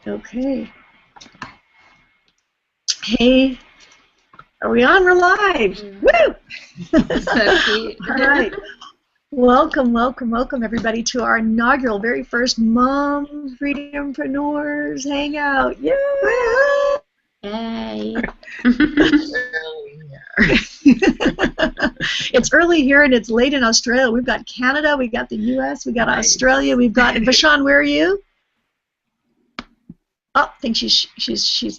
Okay. Hey, are we on? We're live. Woo! So cute. All right. Welcome, everybody, to our inaugural, very first MumFreedomPreneurs Hangout. Yay! Yay. It's early here and it's late in Australia. We've got Canada, we got the U.S., we got Australia, we've got Vashon. Where are you? Oh, I think she's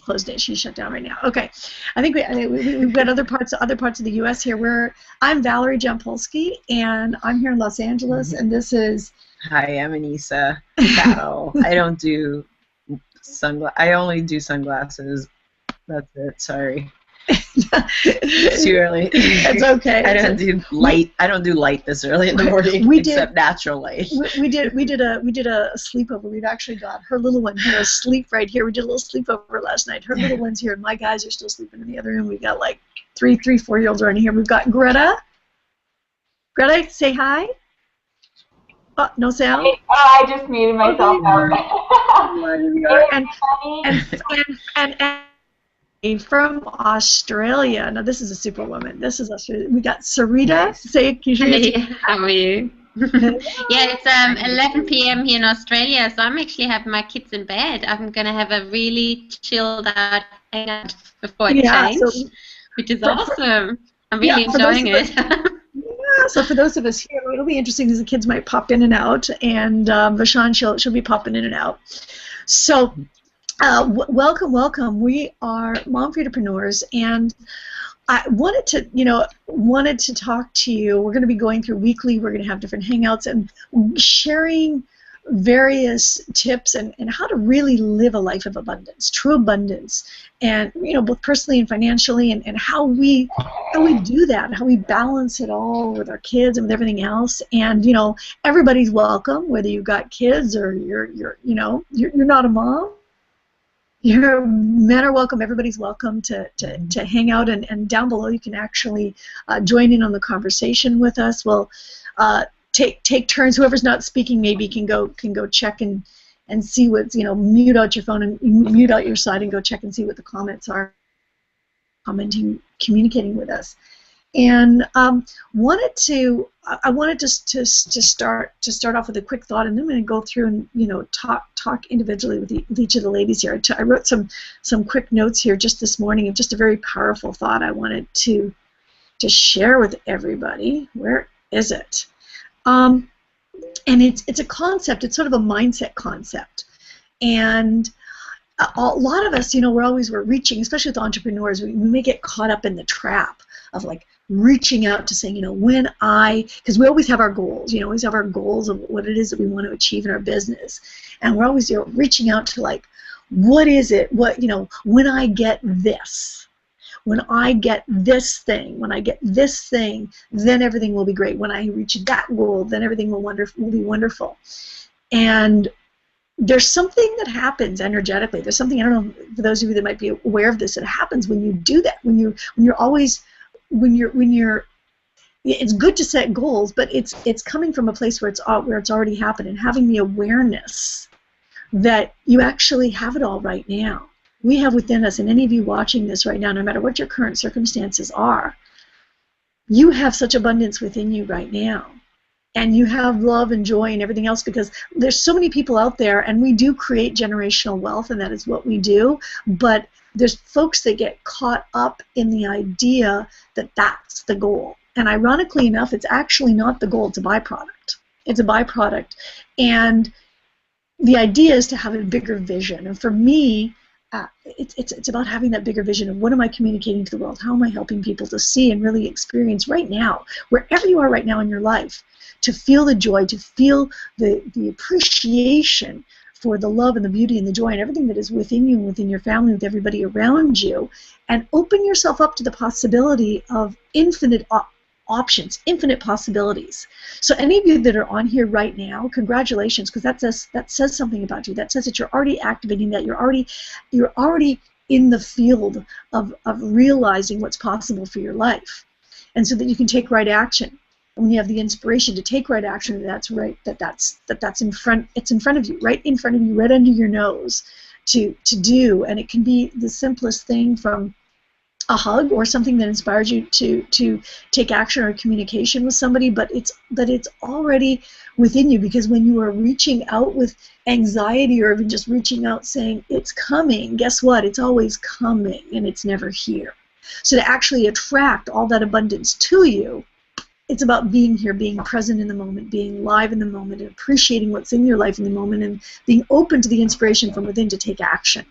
closed it. She's shut down right now. Okay, I think we've got other parts of the U.S. here. I'm Valerie Jampolsky, and I'm here in Los Angeles, and this is. Hi, I'm Anissa Battle. I don't do I only do sunglasses. That's it. Sorry. It's too early. It's okay. I don't do light. I don't do light this early in the morning. Except natural light. We did a sleepover. We've actually got her little one here asleep right here. We did a little sleepover last night. Her little one's here, and my guys are still sleeping in the other room. We got like 4-year-olds around here. We've got Greta. Greta, say hi. Oh, no sound. I just muted myself. And from Australia. Now this is a superwoman. This is Australia. We got Sarita. Nice. Say, hey, how are you? Yeah, it's 11 p.m. here in Australia, so I'm actually having my kids in bed. I'm gonna have a really chilled out hangout before I change, which is awesome. I'm really enjoying it. So for those of us here, it'll be interesting because the kids might pop in and out, and Vashon, she'll be popping in and out. So. Welcome. We are MumFreedomPreneurs, and I wanted to talk to you. We're going to be going through weekly. We're going to have different hangouts and sharing various tips and how to really live a life of abundance, true abundance, and both personally and financially, and how we do that, how we balance it all with our kids and with everything else. And everybody's welcome, whether you've got kids or you're not a mom. Your men are welcome. Everybody's welcome to hang out, and down below you can actually join in on the conversation with us. We'll take turns. Whoever's not speaking maybe can go check and see what's mute out your phone and mute out your side and go check and see what the comments are. Communicating with us. And I wanted to start off with a quick thought, and then I'm going to go through and talk individually with each of the ladies here. I wrote some quick notes here just this morning of just a very powerful thought I wanted to share with everybody. Where is it? And it's a concept. It's sort of a mindset concept, and a lot of us, we're reaching, especially with entrepreneurs, we may get caught up in the trap of like reaching out to saying, because we always have our goals, always have our goals of what it is that we want to achieve in our business, and we're always reaching out to like, what is it? When I get this, when I get this thing, then everything will be great. When I reach that goal, then everything will be wonderful, and there's something that happens energetically. There's something, I don't know, for those of you that might be aware of this, it happens when you do that. When you're it's good to set goals, but it's coming from a place where it's already happened, and having the awareness that you actually have it all right now. We have within us, and any of you watching this right now, no matter what your current circumstances are, you have such abundance within you right now. And you have love and joy and everything else, because there's so many people out there, and we do create generational wealth, and that is what we do, but there's folks that get caught up in the idea that that's the goal. And ironically enough, it's actually not the goal, it's a byproduct. It's a byproduct. And the idea is to have a bigger vision. And for me, it's about having that bigger vision of what am I communicating to the world? How am I helping people to see and really experience right now, wherever you are right now in your life, to feel the joy, to feel the appreciation for the love and the beauty and the joy and everything that is within you and within your family, with everybody around you, and open yourself up to the possibility of infinite options, infinite possibilities. So any of you that are on here right now, congratulations, because that says something about you. That says that you're already activating that. You're already in the field of realizing what's possible for your life, and so that you can take right action. And when you have the inspiration to take right action, that's right. That's in front. It's in front of you, right in front of you, right under your nose. to do, and it can be the simplest thing from a hug or something that inspires you to take action or communication with somebody, but it's already within you, because when you are reaching out with anxiety or even just reaching out saying it's coming, guess what? It's always coming and it's never here. So to actually attract all that abundance to you, it's about being here, being present in the moment, being live in the moment, and appreciating what's in your life in the moment, and being open to the inspiration from within to take action.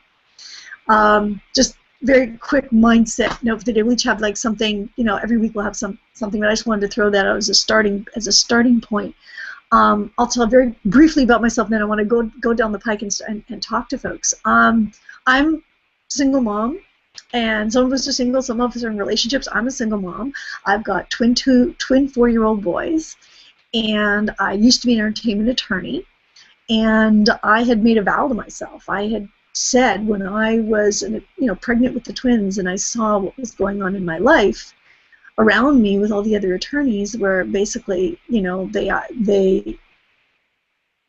Just very quick mindset note that we'll each have like something, every week we'll have something, but I just wanted to throw that out as a starting point. I'll tell very briefly about myself, and then I want to go down the pike and talk to folks. I'm a single mom, and some of us are single, some of us are in relationships. I'm a single mom. I've got twin 4-year-old boys, and I used to be an entertainment attorney, and I had made a vow to myself. I had said when I was pregnant with the twins and I saw what was going on in my life around me with all the other attorneys, where basically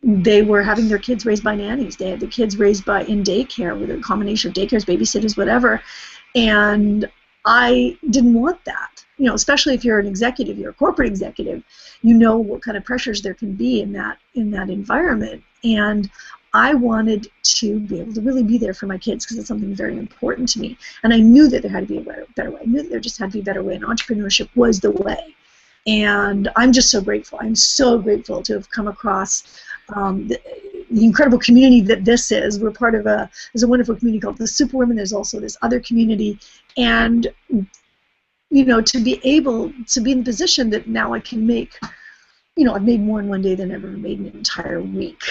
they were having their kids raised by nannies. They had the kids raised in daycare, with a combination of daycares, babysitters, whatever, and I didn't want that. Especially if you're an executive, you're a corporate executive, what kind of pressures there can be in that environment. And I wanted to be able to really be there for my kids, because it's something very important to me. And I knew that there had to be a better way. I knew that there just had to be a better way, and entrepreneurship was the way. And I'm just so grateful. I'm so grateful to have come across the incredible community that this is. We're part of there's a wonderful community called the Superwomen. There's also this other community. And, to be able to be in the position that now I can make, I've made more in one day than I've ever made in an entire week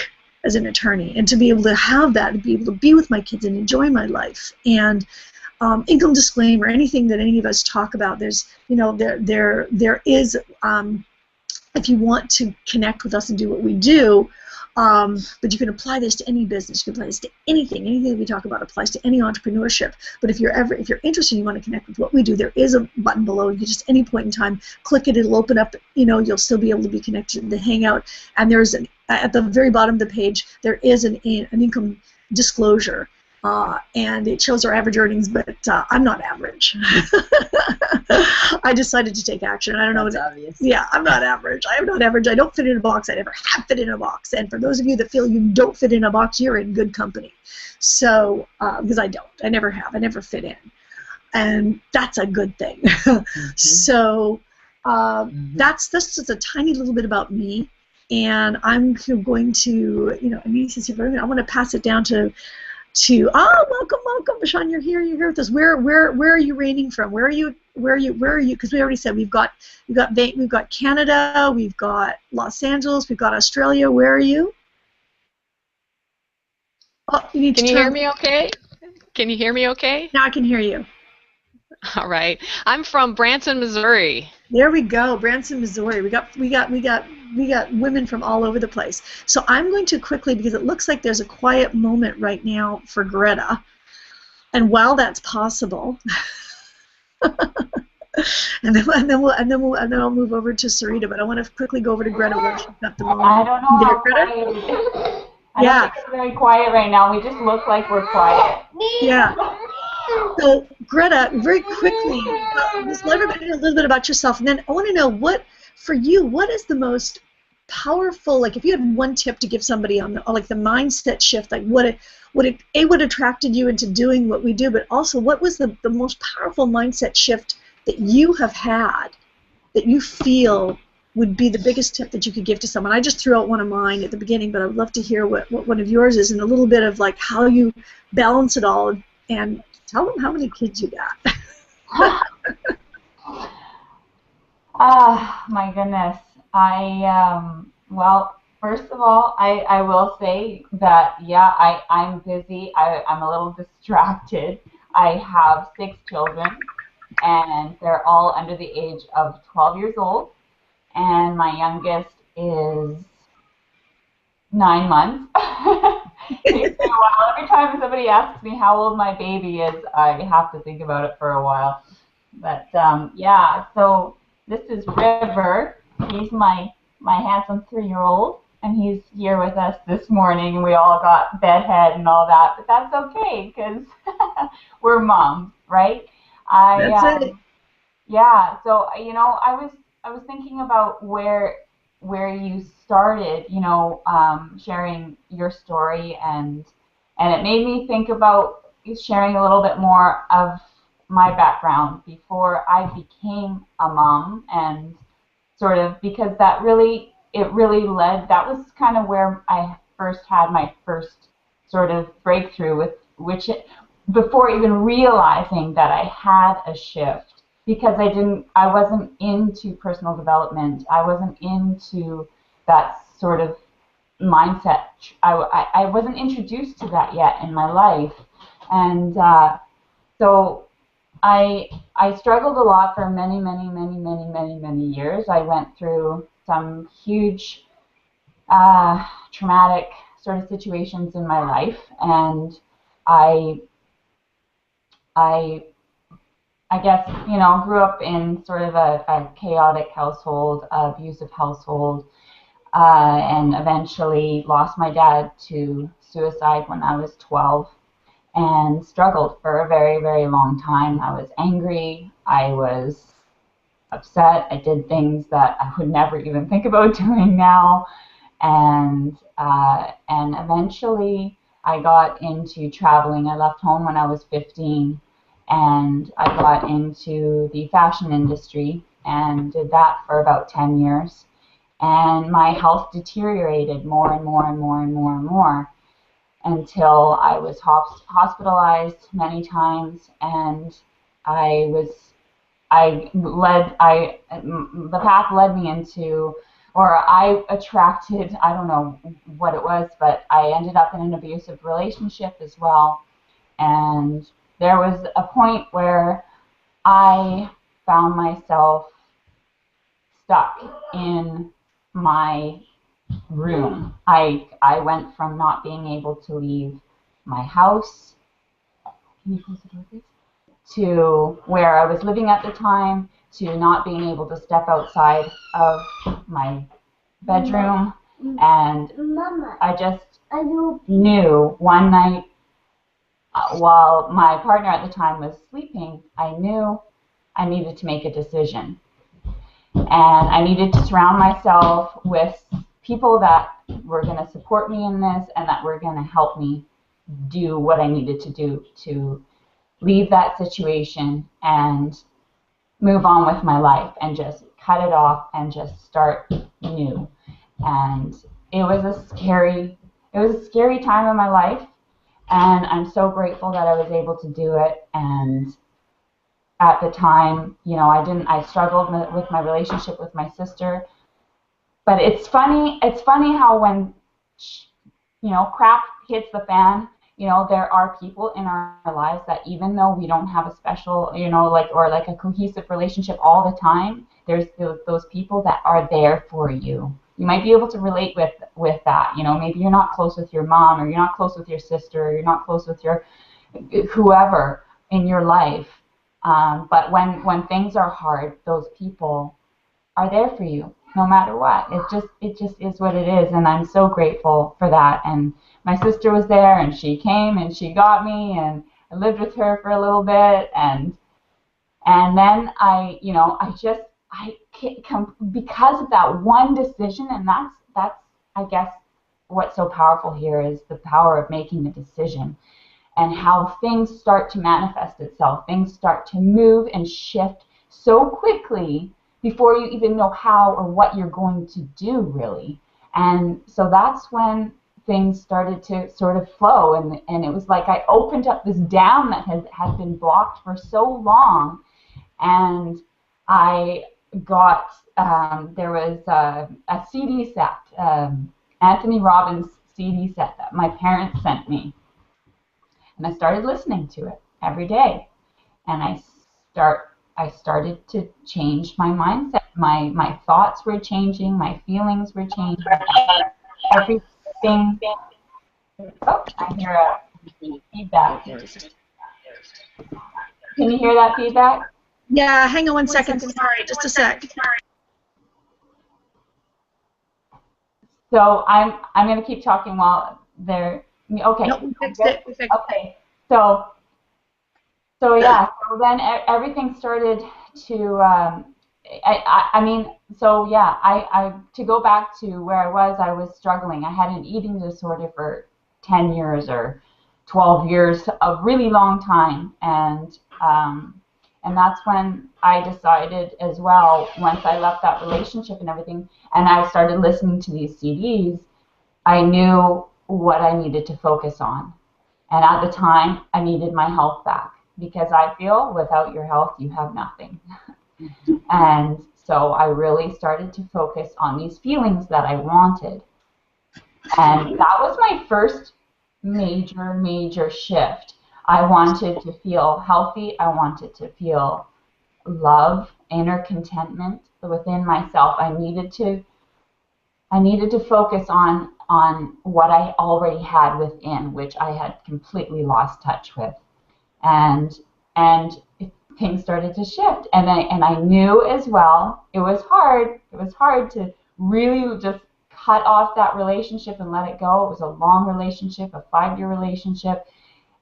as an attorney, and to be able to have that, to be able to be with my kids and enjoy my life. And income disclaimer, anything that any of us talk about, there's, there is, if you want to connect with us and do what we do, but you can apply this to any business, you can apply this to anything that we talk about applies to any entrepreneurship. But if you're interested and you want to connect with what we do, there is a button below. You can just any point in time click it, it'll open up, you'll still be able to be connected to the Hangout, and there's at the very bottom of the page, there is an income disclosure, and it shows our average earnings, but I'm not average. I decided to take action. I don't know. That's obvious. Yeah, I'm not average. I am not average. I don't fit in a box. I never have fit in a box. And for those of you that feel you don't fit in a box, you're in good company. So, because I don't. I never have. I never fit in. And that's a good thing. So, that's just a tiny little bit about me. And I'm going to, I want to pass it down to welcome, Bashan, you're here with us. Where are you reigning from? Where are you? Because we already said we've got Canada, we've got Los Angeles, we've got Australia. Where are you? Oh, you need to turn. Can you hear me okay? Can you hear me okay? Now I can hear you. All right. I'm from Branson, Missouri. There we go, Branson, Missouri. We got women from all over the place. So I'm going to quickly, because it looks like there's a quiet moment right now for Greta, and while that's possible, and then I'll move over to Sarita. But I want to quickly go over to Greta where she's got the moment. I don't know. There, Greta? I don't think it's very quiet right now. We just look like we're quiet. Yeah. So, Greta, very quickly, just let everybody know a little bit about yourself, and then I want to know what is the most powerful, like if you had one tip to give somebody on the mindset shift, like what attracted you into doing what we do, but also what was the most powerful mindset shift that you have had that you feel would be the biggest tip that you could give to someone? I just threw out one of mine at the beginning, but I would love to hear what one of yours is, and a little bit of like how you balance it all, and tell them how many kids you got. My goodness. Well, first of all, I will say that, yeah, I'm busy. I'm a little distracted. I have 6 children, and they're all under the age of 12 years old, and my youngest is 9 months. It takes me a while. Every time somebody asks me how old my baby is, I have to think about it for a while. But, yeah, so this is River. He's my handsome 3-year-old, and he's here with us this morning. We all got bedhead and all that, but that's okay because we're moms, right? That's it. Yeah. So I was thinking about where you started, sharing your story, and it made me think about sharing a little bit more of my background before I became a mom, and sort of because that really led. That was kind of where I first had my first sort of breakthrough with before even realizing that I had a shift, because I wasn't into personal development. I wasn't into that sort of mindset. I wasn't introduced to that yet in my life, and so I struggled a lot for many years. I went through some huge traumatic sort of situations in my life, and I guess, grew up in sort of a chaotic household, abusive household, and eventually lost my dad to suicide when I was 12, and struggled for a very, very long time. I was angry. I was upset. I did things that I would never even think about doing now. And eventually I got into traveling. I left home when I was 15, and I got into the fashion industry and did that for about 10 years. And my health deteriorated more and more and more and more and more until I was hospitalized many times, and the path led me into, or I attracted, I don't know what it was, but I ended up in an abusive relationship as well. And there was a point where I found myself stuck in my room. I went from not being able to leave my house, can you close the door, please? To where I was living at the time, to not being able to step outside of my bedroom. And I just knew one night, while my partner at the time was sleeping, I knew I needed to make a decision. And I needed to surround myself with people that were going to support me in this, and that were going to help me do what I needed to do to leave that situation and move on with my life, and just cut it off and just start new. And it was a scary time in my life, and I'm so grateful that I was able to do it. And at the time, I struggled with my relationship with my sister. But it's funny how when, crap hits the fan, there are people in our lives that, even though we don't have a special, or a cohesive relationship all the time, there's those people that are there for you. You might be able to relate with that. Maybe you're not close with your mom, or you're not close with your sister, or you're not close with your whoever in your life. But when things are hard, those people are there for you, no matter what. It just is what it is, and I'm so grateful for that. And my sister was there, and she came and she got me, and I lived with her for a little bit, and then because of that one decision. And that's I guess what's so powerful here is the power of making a decision, and how things start to manifest itself. Things start to move and shift so quickly before you even know how or what you're going to do, really. And so that's when things started to sort of flow, and it was like I opened up this dam that had been blocked for so long. And I got, there was a CD set, Anthony Robbins CD set that my parents sent me. And I started listening to it every day. And I started to change my mindset. My thoughts were changing, my feelings were changing, everything. Oh, I hear a feedback. Can you hear that feedback? Yeah, hang on 1 second. Sorry, just a sec. So I'm going to keep talking while they're okay. No, we fixed it. Okay. So yeah. So then everything started to. I mean, so yeah. I to go back to where I was struggling. I had an eating disorder for 10 years or 12 years, a really long time, and that's when I decided as well, once I left that relationship and everything, and I started listening to these CDs, I knew what I needed to focus on. And at the time, I needed my health back, because I feel without your health, you have nothing. And so I really started to focus on these feelings that I wanted. And that was my first major shift. I wanted to feel healthy. I wanted to feel love, inner contentment within myself. I needed to focus on what I already had within, which I had completely lost touch with. And things started to shift. And I knew as well, it was hard. It was hard to really just cut off that relationship and let it go. It was a long relationship, a 5-year relationship.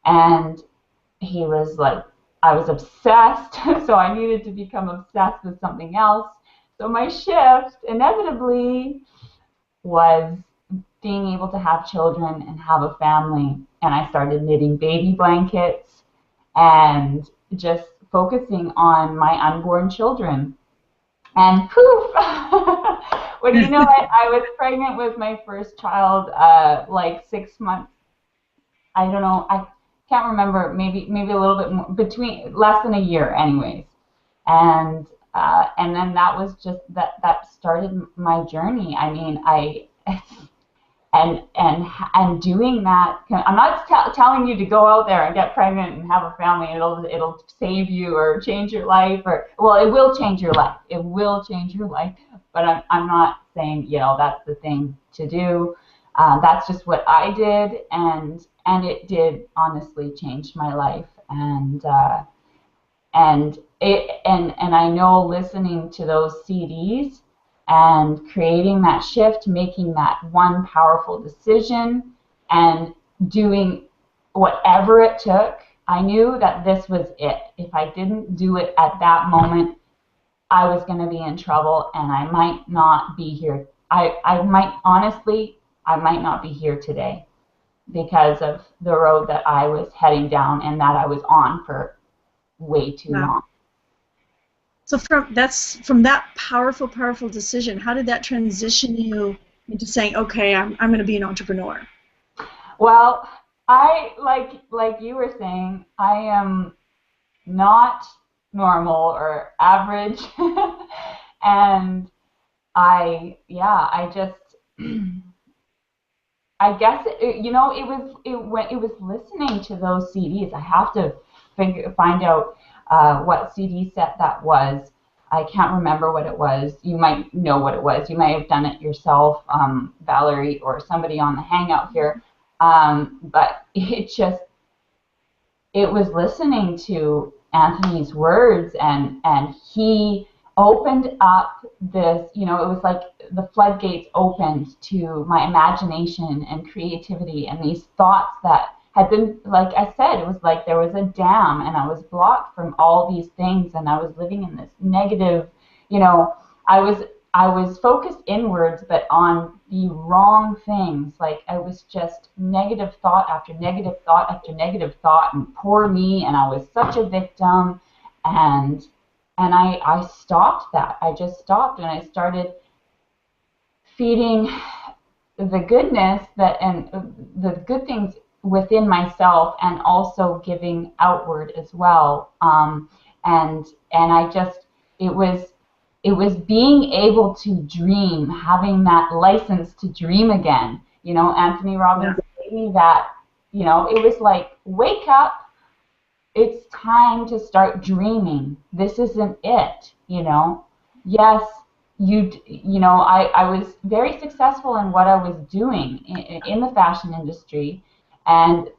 And he was like, I was obsessed, so I needed to become obsessed with something else. So my shift inevitably was being able to have children and have a family. And I started knitting baby blankets and just focusing on my unborn children. And poof! What do you know? I was pregnant with my first child, like 6 months. I don't know. I can't remember. Maybe a little bit more, between less than a year, anyways. And then that was just that started my journey. I mean, and doing that. I'm not telling you to go out there and get pregnant and have a family. It'll save you or change your life, or well, it will change your life. It will change your life. But I'm not saying that's the thing to do. That's just what I did, and it did honestly change my life. And I know listening to those CDs and creating that shift, making that one powerful decision and doing whatever it took, I knew that this was it. If I didn't do it at that moment, I was going to be in trouble, and I might not be here. I might not be here today because of the road that I was heading down and that I was on for way too long. So from that powerful decision, how did that transition you into saying, okay, I'm going to be an entrepreneur? Well, I like you were saying, I am not normal or average, and I just I guess it was listening to those CDs. I have to find out what CD set that was. I can't remember what it was. You might know what it was. You may have done it yourself, Valerie, or somebody on the Hangout here. But it was listening to Anthony's words, and he opened up this, it was like the floodgates opened to my imagination and creativity and these thoughts that had been, like I said, it was like there was a dam and I was blocked from all these things, and I was living in this negative, I was focused inwards, but on the wrong things. Like I was just negative thought after negative thought after negative thought, and poor me, and I was such a victim, and I stopped that. I just stopped, and I started feeding the goodness and the good things within myself, and also giving outward as well. And I just, it was being able to dream, having that license to dream again. Anthony Robbins gave me that, it was like, wake up, it's time to start dreaming. This isn't it, Yes, I was very successful in what I was doing in the fashion industry, but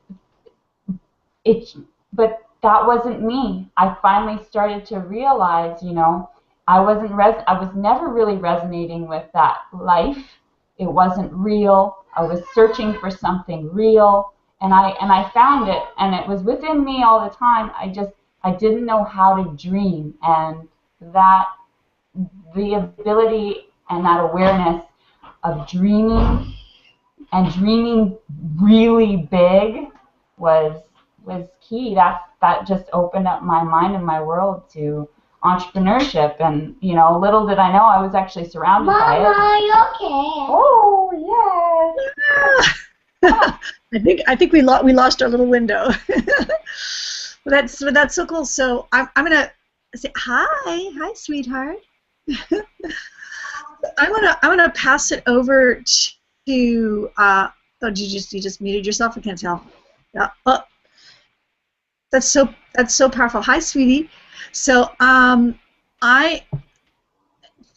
that wasn't me. I finally started to realize, I was never really resonating with that life, It wasn't real. I was searching for something real, and I found it, and it was within me all the time. I didn't know how to dream, and that the ability and that awareness of dreaming and dreaming really big was key. That just opened up my mind and my world to entrepreneurship, and little did I know I was actually surrounded by it. Mama, are you okay? Oh yes. I think we lost our little window. That's so cool. So I'm gonna say hi, sweetheart. I'm gonna pass it over to. Oh, you just muted yourself? I can't tell. Yeah. Oh, that's so powerful. Hi, sweetie. So I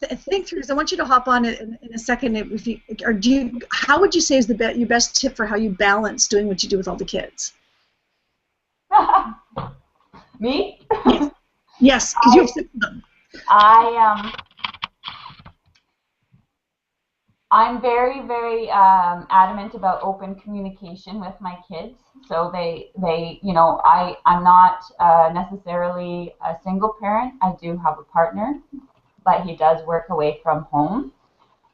think through this. I want you to hop on in a second. If you or do you, how would you say is your best tip for how you balance doing what you do with all the kids? Me? Yes, because you have 6 of them. I'm very, very adamant about open communication with my kids. So I'm not necessarily a single parent. I do have a partner, but he does work away from home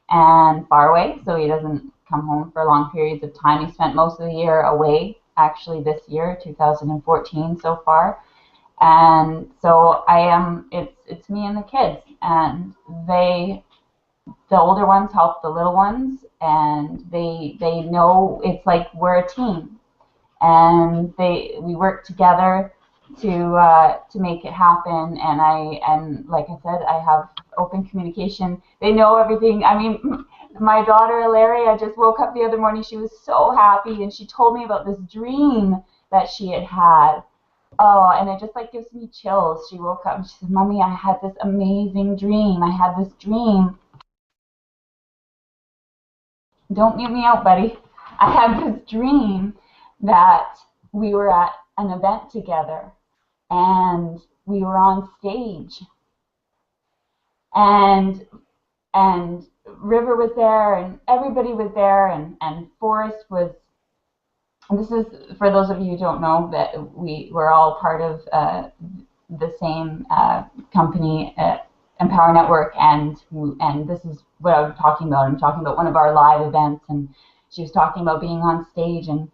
and far away, so he doesn't come home for long periods of time. He spent most of the year away, actually this year, 2014 so far. And so it's me and the kids, and the older ones help the little ones, and they know it's like we're a team, and we work together to make it happen. And like I said, I have open communication. They know everything. I mean, my daughter Larry, I just woke up the other morning. She was so happy, and she told me about this dream that she had had. Oh, and it just like gives me chills. She woke up and she said, "Mommy, I had this amazing dream. I had this dream." Don't mute me out, buddy. I had this dream that we were at an event together, and we were on stage, and River was there, and everybody was there, and Forrest was. And this is for those of you who don't know that we're all part of the same company, Empower Network, and this is what I'm talking about. I'm talking about one of our live events, and she was talking about being on stage, and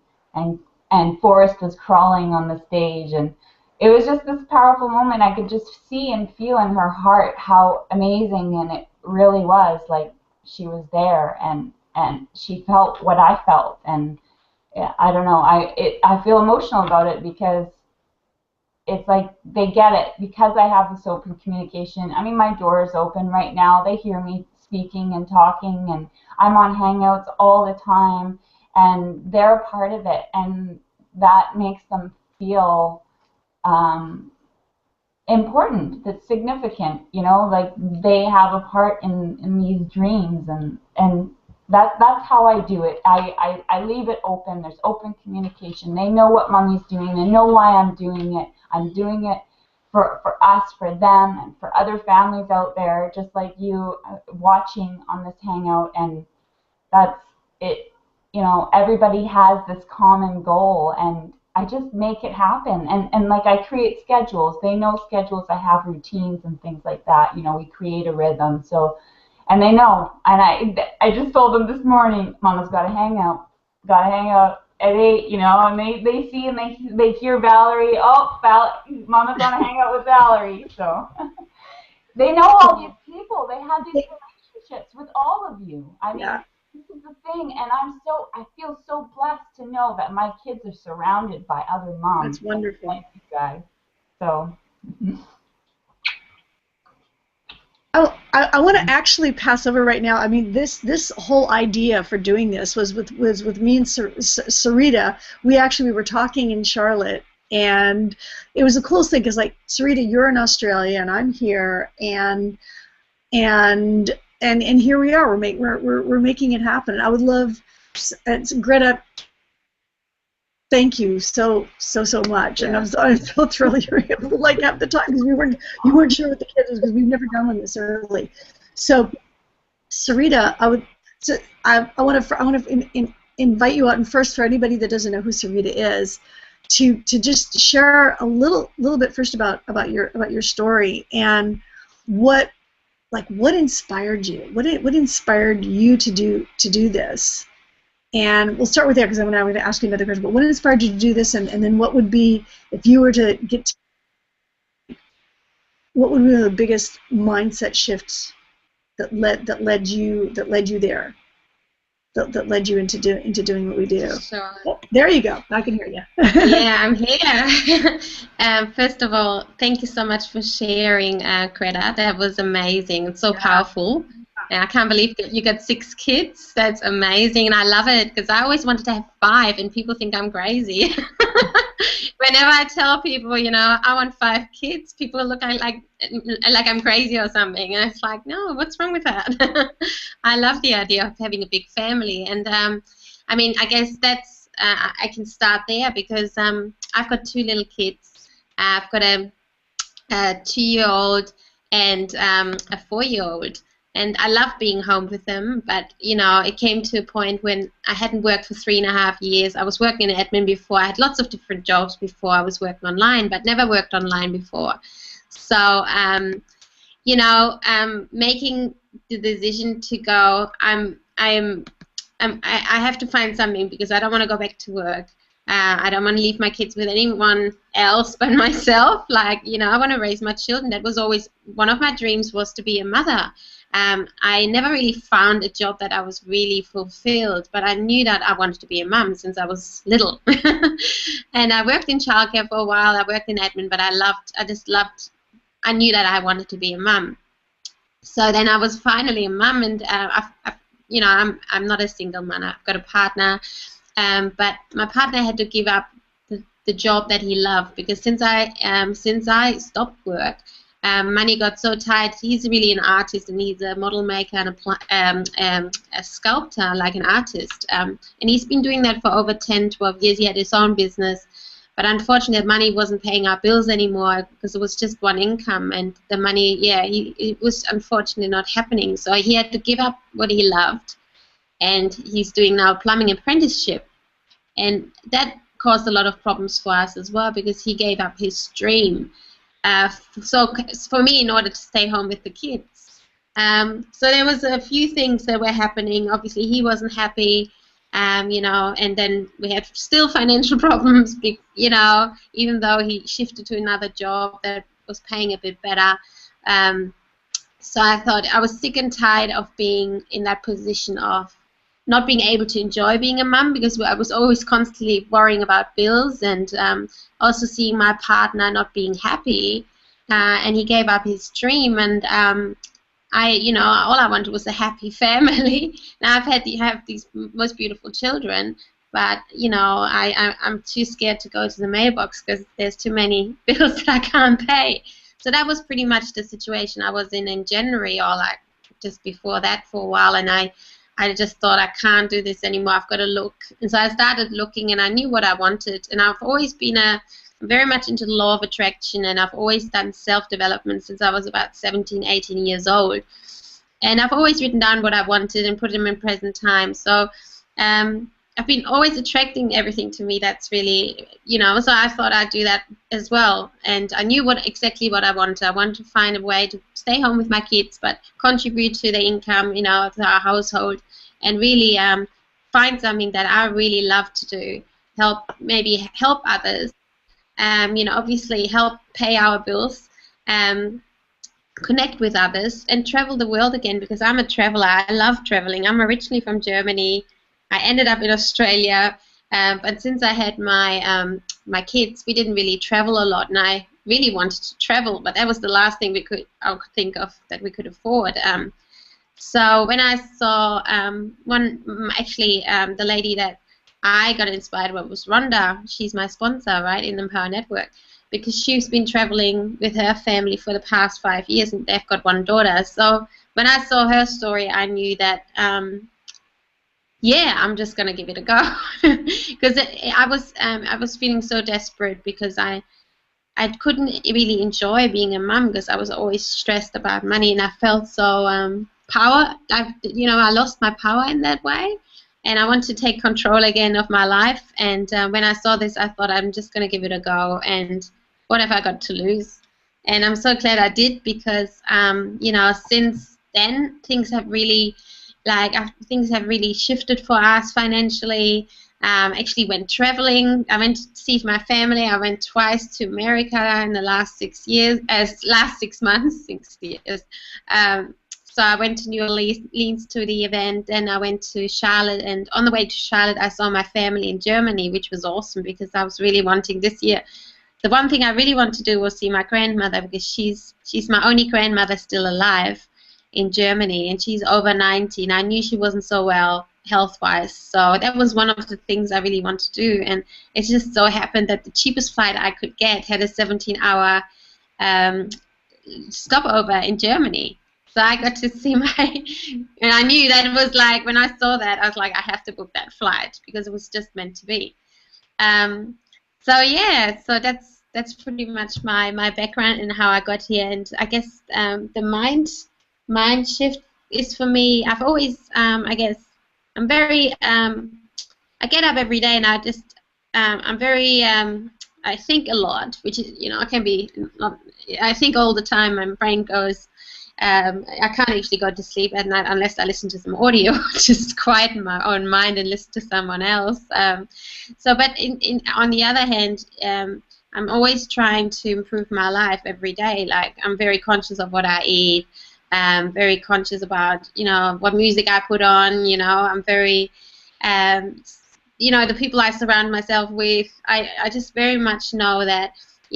Forrest was crawling on the stage, and it was just this powerful moment. I could just see and feel in her heart how amazing, and it really was like she was there, and she felt what I felt, and I don't know. I feel emotional about it because it's like they get it because I have this open communication. I mean, my door is open right now. They hear me speaking and talking, and I'm on Hangouts all the time, and they're a part of it, and that makes them feel important. That's significant, like they have a part in these dreams, and that's how I do it. I leave it open. There's open communication. They know what Mommy's doing. They know why I'm doing it. I'm doing it for us, for them, and for other families out there, just like you watching on this Hangout. And that's it. Everybody has this common goal, and I just make it happen. And like I create schedules. They know schedules. I have routines and things like that. We create a rhythm. So. And they know, and I just told them this morning, Mama's got to hang out at 8, and they see and they hear Valerie. Oh, Mama's gonna hang out with Valerie. So they know all these people. They have these relationships with all of you. I mean, this is the thing, and I feel so blessed to know that my kids are surrounded by other moms. That's wonderful, like you guys. So. Oh, I want to actually pass over right now. I mean, this whole idea for doing this was with me and Sarita. We were talking in Charlotte, and it was the coolest thing because, like, Sarita, you're in Australia and I'm here, and here we are. We're making it happen. I would love, Greta. Thank you so much, and I'm so thrilled you were able to have the time because you weren't sure what the kids was because we've never done one this early. So, Sarita, So I want to invite you out, and first, for anybody that doesn't know who Sarita is, to just share a little bit first about your story and what inspired you. What inspired you to do this? And we'll start with there, because I'm going to ask you another question. But what inspired you to do this, and then what would be, if you were to get to, what would be the biggest mindset shifts that led you there, that led you into doing what we do? Sure. Oh, there you go. I can hear you. Yeah, I'm here. First of all, thank you so much for sharing, Greta. That was amazing. It's so powerful. And I can't believe that you got 6 kids. That's amazing, and I love it, because I always wanted to have 5, and people think I'm crazy. Whenever I tell people, I want 5 kids, people look like I'm crazy or something. And it's like, no, what's wrong with that? I love the idea of having a big family, and I mean, I guess that's I can start there, because I've got 2 little kids. I've got a 2-year-old and a 4-year-old. And I love being home with them, but, it came to a point when I hadn't worked for 3.5 years. I was working in admin before. I had lots of different jobs before I was working online, but never worked online before. So, making the decision to go, I have to find something, because I don't want to go back to work. I don't want to leave my kids with anyone else but myself. I want to raise my children. That was always one of my dreams, was to be a mother. I never really found a job that I was really fulfilled, but I knew that I wanted to be a mum since I was little. And I worked in childcare for a while. I worked in admin, but I knew that I wanted to be a mum. So then I was finally a mum, and I'm not a single mum. I've got a partner, but my partner had to give up the job that he loved, because since I stopped work, money got so tight. He's really an artist, and he's a model maker and a sculptor, like an artist. And he's been doing that for over 10, 12 years. He had his own business. But unfortunately, money wasn't paying our bills anymore, because it was just one income. And the money, it was unfortunately not happening. So he had to give up what he loved. And he's doing now a plumbing apprenticeship. And that caused a lot of problems for us as well, because he gave up his dream. So for me, in order to stay home with the kids. So there was a few things that were happening. Obviously, he wasn't happy, and then we had still financial problems, even though he shifted to another job that was paying a bit better. So I thought I was sick and tired of being in that position of not being able to enjoy being a mum, because I was always constantly worrying about bills, and also seeing my partner not being happy, and he gave up his dream, and all I wanted was a happy family. Now I have these most beautiful children, but I'm too scared to go to the mailbox, because there's too many bills that I can't pay. So that was pretty much the situation I was in January, or like just before that for a while, and I just thought, I can't do this anymore. I've got to look. And so I started looking, and I knew what I wanted. And I've always been very much into the law of attraction, and I've always done self-development since I was about 17, 18 years old. And I've always written down what I wanted and put them in present time. So I've been always attracting everything to me that's really, so I thought I'd do that as well. And I knew exactly what I wanted. I wanted to find a way to stay home with my kids, but contribute to the income, to our household, and really find something that I really love to do. Maybe help others, obviously help pay our bills, connect with others, and travel the world again, because I'm a traveler. I love traveling. I'm originally from Germany. I ended up in Australia, but since I had my kids, we didn't really travel a lot, and I really wanted to travel, but that was the last thing I could think of that we could afford. So when I saw the lady that I got inspired by was Rhonda. She's my sponsor, right, in the Empower Network, because she's been traveling with her family for the past 5 years, and they've got 1 daughter. So when I saw her story, I knew that I'm just gonna give it a go, because I was feeling so desperate, because I couldn't really enjoy being a mum, because I was always stressed about money, and I felt so power. I lost my power in that way, and I want to take control again of my life. And when I saw this, I thought I'm just going to give it a go, and what have I got to lose? And I'm so glad I did, because since then things have really shifted for us financially. Actually went traveling. I went to see my family. I went twice to America in the last 6 months, 6 years. So I went to New Orleans to the event, and I went to Charlotte. And on the way to Charlotte, I saw my family in Germany, which was awesome, because I was really wanting this year. The one thing I really want to do was see my grandmother, because she's my only grandmother still alive in Germany, and she's over 90, and I knew she wasn't so well health-wise, so that was one of the things I really want to do. And it just so happened that the cheapest flight I could get had a 17-hour stopover in Germany, so I got to see and I knew that it was like, when I saw that, I was like, I have to book that flight, because it was just meant to be. So that's pretty much my background and how I got here. And I guess the mind shift is, for me, I've always I'm very I get up every day, and I'm very I think a lot, which is, I can be I think all the time. My brain goes, I can't actually go to sleep at night unless I listen to some audio, just quieten my own mind and listen to someone else. But on the other hand, I'm always trying to improve my life every day. Like, I'm very conscious of what I eat. Very conscious about, what music I put on. I'm very, the people I surround myself with. I just very much know that,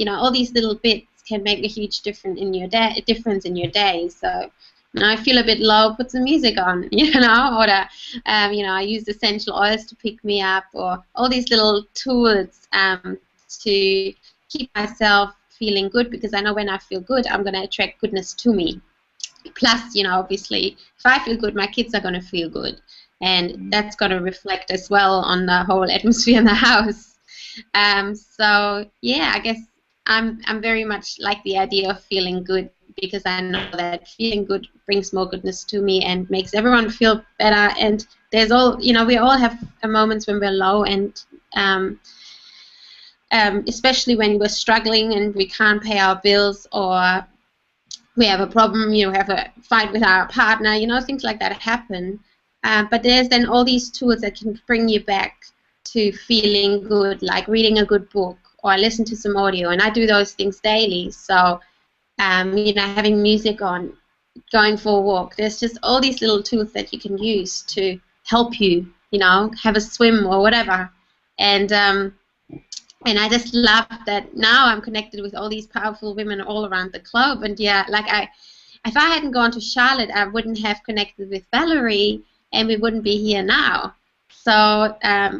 all these little bits can make a huge difference in your day. So, I feel a bit low, put some music on, or I use essential oils to pick me up, or all these little tools to keep myself feeling good, because I know when I feel good, I'm going to attract goodness to me. Plus, obviously, if I feel good, my kids are going to feel good, and that's going to reflect as well on the whole atmosphere in the house. So yeah, I guess I'm very much like the idea of feeling good, because I know that feeling good brings more goodness to me and makes everyone feel better. And there's we all have moments when we're low, and especially when we're struggling and we can't pay our bills, or we have a problem, have a fight with our partner, things like that happen. But there's then all these tools that can bring you back to feeling good, like reading a good book or listen to some audio. And I do those things daily. So, having music on, going for a walk. There's just all these little tools that you can use to help you, have a swim or whatever. And I just love that now I'm connected with all these powerful women all around the globe. And yeah, if I hadn't gone to Charlotte, I wouldn't have connected with Valerie, and we wouldn't be here now. So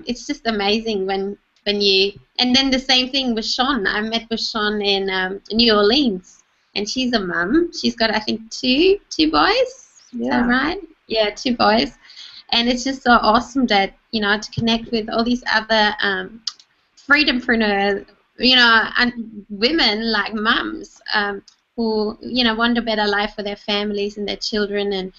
it's just amazing when you. And then the same thing with Sean. I met with Sean in New Orleans, and she's a mum. She's got, I think, two boys. Yeah. Is that right? Yeah, 2 boys. And it's just so awesome that to connect with all these other freedompreneurs, and women like mums who, want a better life for their families and their children,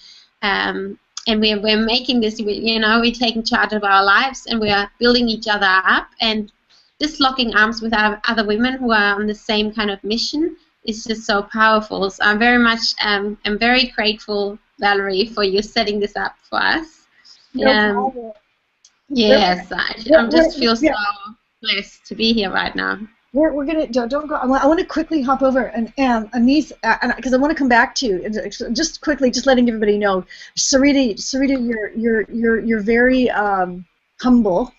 and we're making this, we're taking charge of our lives, and we're building each other up, and just locking arms with our other women who are on the same kind of mission is just so powerful. So I'm very much, I'm very grateful, Valerie, for you setting this up for us. No problem. Yes, I just feel so blessed to be here right now. We're gonna don't go. I want to quickly hop over and Anise, because I want to come back to you. Just quickly, just letting everybody know, Sarita, you're very humble,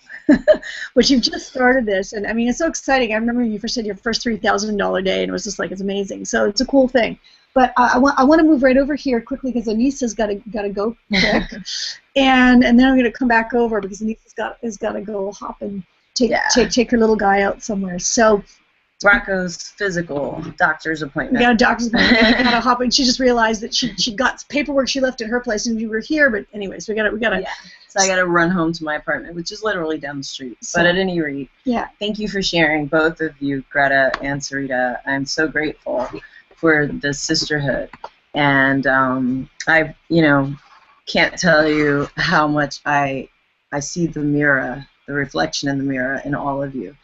but you've just started this, and I mean, it's so exciting. I remember you first said your first $3,000 day, and it was just like, it's amazing. So it's a cool thing. But I want to move right over here quickly, because Anise has got to go quick, and then I'm going to come back over, because Anise has got to go hop and take her little guy out somewhere. So Rocco's physical doctor's appointment. Yeah, doctor's appointment. I gotta hop in. She just realized that she got paperwork she left at her place, and we were here. But anyways, we gotta. Yeah. So I gotta run home to my apartment, which is literally down the street. So, but at any rate, thank you for sharing, both of you, Greta and Sarita. I'm so grateful for the sisterhood. And I, you know, can't tell you how much I see the mirror, the reflection in the mirror in all of you.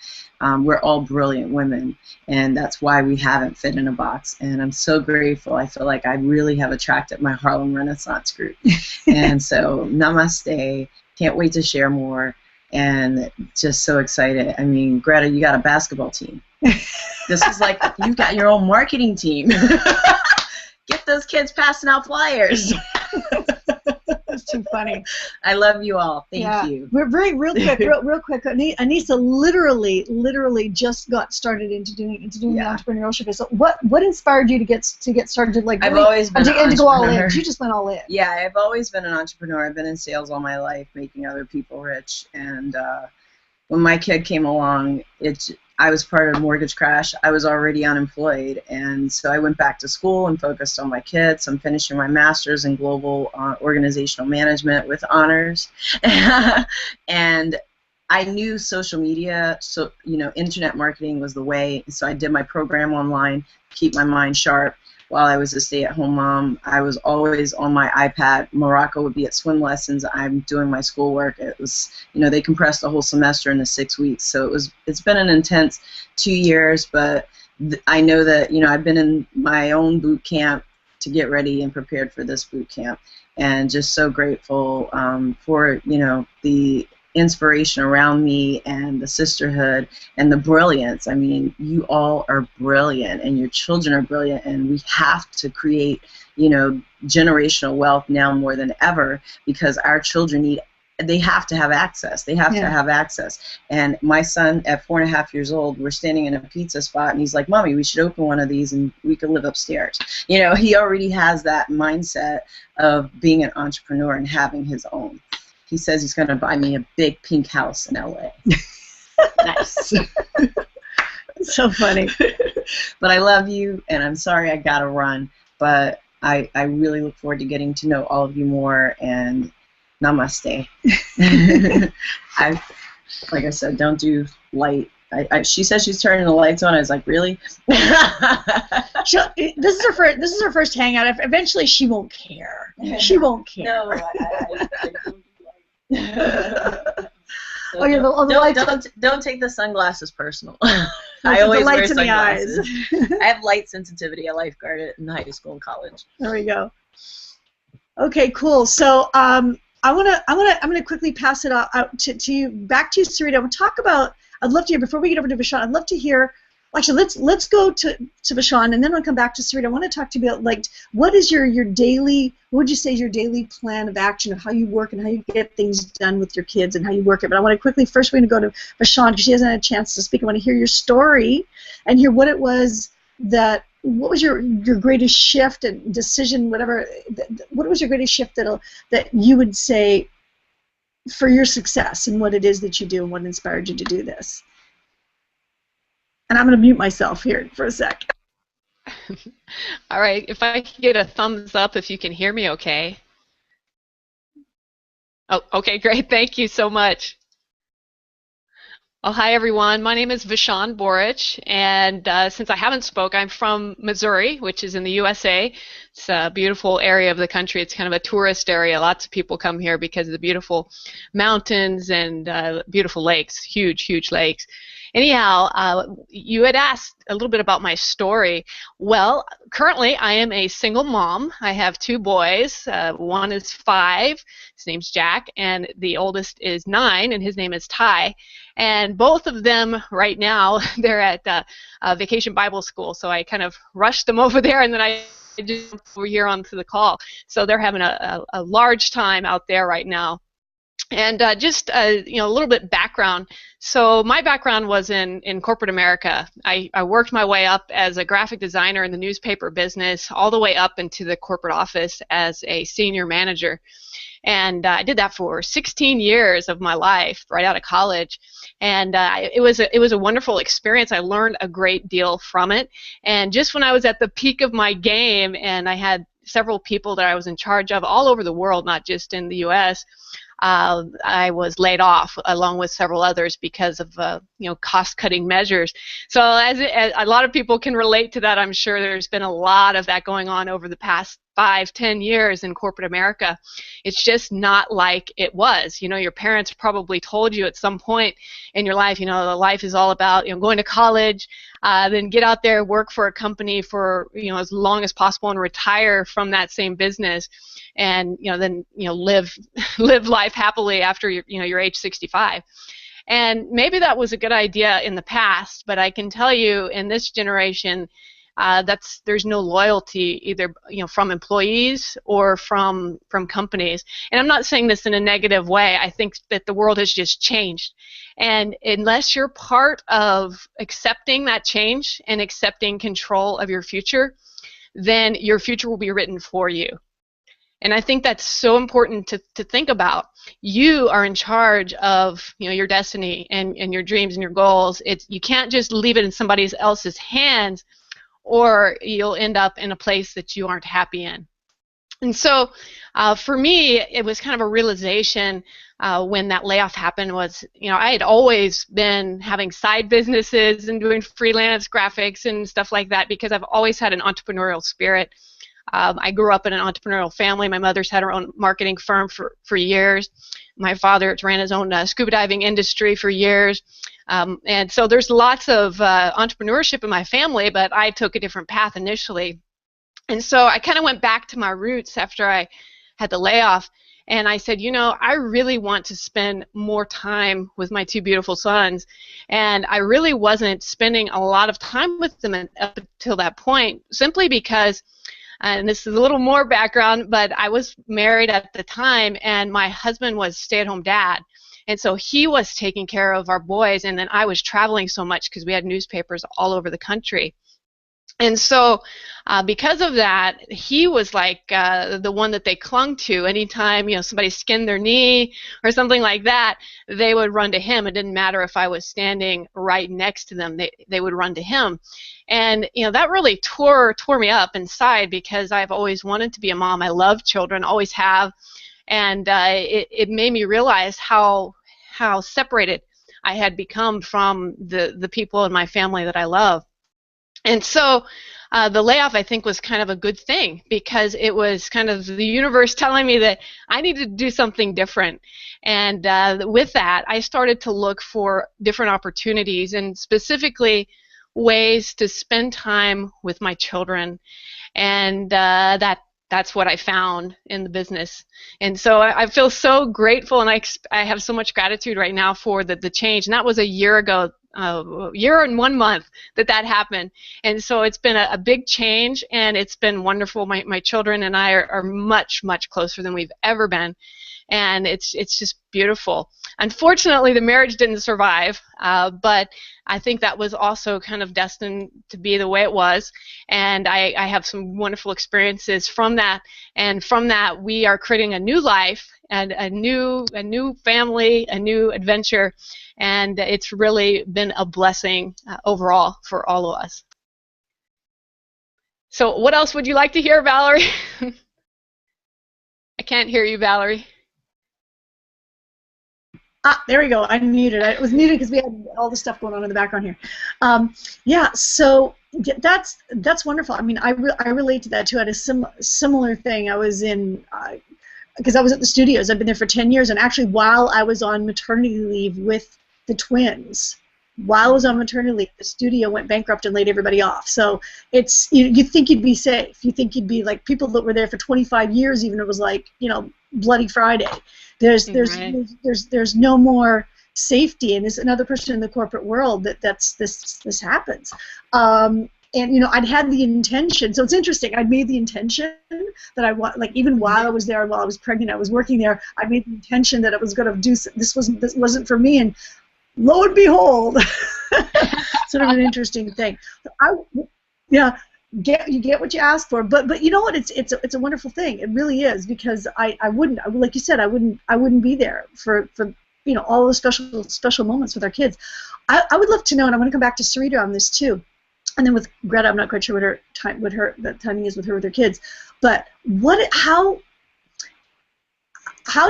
We're all brilliant women, and that's why we haven't fit in a box. And I'm so grateful. I feel like I really have attracted my Harlem Renaissance group. And so, namaste. Can't wait to share more. And just so excited. I mean, Greta, you got a basketball team. This is like, you've got your own marketing team. Get those kids passing out flyers. That's too funny. I love you all. Thank you. We're real quick. Anissa literally just got started into doing the entrepreneurship. So what inspired you to get started? Like, I've always been and to go all in. You just went all in. Yeah, I've always been an entrepreneur. I've been in sales all my life, making other people rich. And when my kid came along, I was part of a mortgage crash. I was already unemployed, and so I went back to school and focused on my kids. I'm finishing my master's in global organizational management with honors, and I knew social media, so internet marketing was the way. So I did my program online, keep my mind sharp. While I was a stay-at-home mom, I was always on my iPad. Morocco would be at swim lessons. I'm doing my schoolwork. It was, they compressed the whole semester into 6 weeks. So it's been an intense 2 years, but I know that, I've been in my own boot camp to get ready and prepared for this boot camp, and just so grateful for, the inspiration around me and the sisterhood and the brilliance. I mean, you all are brilliant, and your children are brilliant, and we have to create, generational wealth now more than ever, because our children they have to have access. They have to have access. And my son, at 4.5 years old, we're standing in a pizza spot, and he's like, "Mommy, we should open one of these, and we could live upstairs." He already has that mindset of being an entrepreneur and having his own. He says he's going to buy me a big pink house in LA. Nice. So funny. But I love you, and I'm sorry I got to run. But I really look forward to getting to know all of you more, and namaste. Like I said, don't do light. She said she's turning the lights on. I was like, really? This is her first hangout. Eventually, she won't care. She won't care. No, don't take the sunglasses personal. I always wear sunglasses. I have light sensitivity. I lifeguarded in high school and college. There we go. Okay, cool. So I'm gonna quickly pass it out to you, back to you, Sarita. We'll talk about. I'd love to hear, before we get over to Vashon, I'd love to hear. Actually, let's go to Vashon, and then I'll come back to Sarita. I want to talk to you about, like, what is your daily, what would you say is your daily plan of action of how you work and how you get things done with your kids and how you work it. But I want to quickly, first we're going to go to Vashon, because she hasn't had a chance to speak. I want to hear your story and hear what it was what was your greatest shift and decision, whatever, what was your greatest shift that you would say for your success and what it is that you do and what inspired you to do this? And I'm going to mute myself here for a sec. All right, if I can get a thumbs up if you can hear me okay. Oh, okay, great. Thank you so much. Well, hi, everyone. My name is Vashon Borich, and since I haven't spoke, I'm from Missouri, which is in the USA. It's a beautiful area of the country. It's kind of a tourist area. Lots of people come here because of the beautiful mountains and beautiful lakes, huge, huge lakes. Anyhow, you had asked a little bit about my story. Well, currently I am a single mom. I have 2 boys. One is 5. His name's Jack, and the oldest is 9, and his name is Ty. And both of them right now, they're at Vacation Bible School, so I kind of rushed them over there, and then I just over here onto the call. So they're having a large time out there right now. And just a little bit background. So my background was in corporate America. I worked my way up as a graphic designer in the newspaper business, all the way up into the corporate office as a senior manager. And I did that for 16 years of my life, right out of college. And it was a wonderful experience. I learned a great deal from it. And just when I was at the peak of my game, and I had several people that I was in charge of all over the world, not just in the U.S., I was laid off along with several others because of cost-cutting measures. So as a lot of people can relate to that, I'm sure there's been a lot of that going on over the past 5, 10 years in corporate America. It's just not like it was. You know, your parents probably told you at some point in your life, you know, the life is all about, you know, going to college, then get out there, work for a company for, you know, as long as possible and retire from that same business, and, you know, then, you know, live life happily after you're age 65. And maybe that was a good idea in the past, but I can tell you in this generation, there's no loyalty either, you know, from employees or from companies. And I'm not saying this in a negative way. I think that the world has just changed, and unless you're part of accepting that change and accepting control of your future, then your future will be written for you. And I think that's so important to think about. You are in charge of, you know, your destiny and your dreams and your goals. You can't just leave it in somebody else's hands, or you'll end up in a place that you aren't happy in. And so for me, it was kind of a realization when that layoff happened was, you know, I had always been having side businesses and doing freelance graphics and stuff like that because I've always had an entrepreneurial spirit. I grew up in an entrepreneurial family. My mother's had her own marketing firm for years. My father ran his own scuba diving industry for years. And so there's lots of entrepreneurship in my family, but I took a different path initially. And so I kind of went back to my roots after I had the layoff. And I said, you know, I really want to spend more time with my 2 beautiful sons. And I really wasn't spending a lot of time with them up until that point, simply because, and this is a little more background, but I was married at the time, and my husband was stay-at-home dad. And so he was taking care of our boys, and then I was traveling so much because we had newspapers all over the country. And so because of that, he was like the one that they clung to. Anytime, you know, somebody skinned their knee or something like that, they would run to him. It didn't matter if I was standing right next to them, they would run to him. And, you know, that really tore me up inside because I've always wanted to be a mom. I love children, always have. And it made me realize how separated I had become from the people in my family that I love. And so the layoff, I think, was kind of a good thing because it was kind of the universe telling me that I needed to do something different. And with that, I started to look for different opportunities and specifically ways to spend time with my children. And that's what I found in the business. And so I feel so grateful, and I have so much gratitude right now for the change. And that was a year ago. Year and 1 month that happened, and so it's been a big change, and it's been wonderful. My children and I are much closer than we've ever been, and it's just beautiful. Unfortunately, the marriage didn't survive, but I think that was also kind of destined to be the way it was, and I have some wonderful experiences from that, and from that we are creating a new life and a new family, a new adventure, and it's really been a blessing overall for all of us. So what else would you like to hear, Valerie? I can't hear you, Valerie. There we go. I muted. I was muted because we had all the stuff going on in the background here. Yeah, so that's wonderful. I mean, I relate to that too. I had a similar thing. I was in because I was at the studios. I've been there for 10 years, and actually, while I was on maternity leave with the twins, while I was on maternity leave, the studio went bankrupt and laid everybody off. So it's you think you'd be safe. You think you'd be like people that were there for 25 years. Even it was like, you know, Bloody Friday. There's no more safety, and there's another person in the corporate world this happens. And you know, I'd had the intention. So it's interesting. I'd made the intention that I want, like even while I was there, while I was pregnant, I was working there. I made the intention that I was going to do. This wasn't for me, and lo and behold, sort of an interesting thing. You get what you ask for, but you know what? It's a wonderful thing. It really is, because I wouldn't, like you said, I wouldn't be there for you know, all the special moments with our kids. I would love to know, and I want to come back to Sarita on this too. And then with Greta, I'm not quite sure what the timing is with her with her kids. But how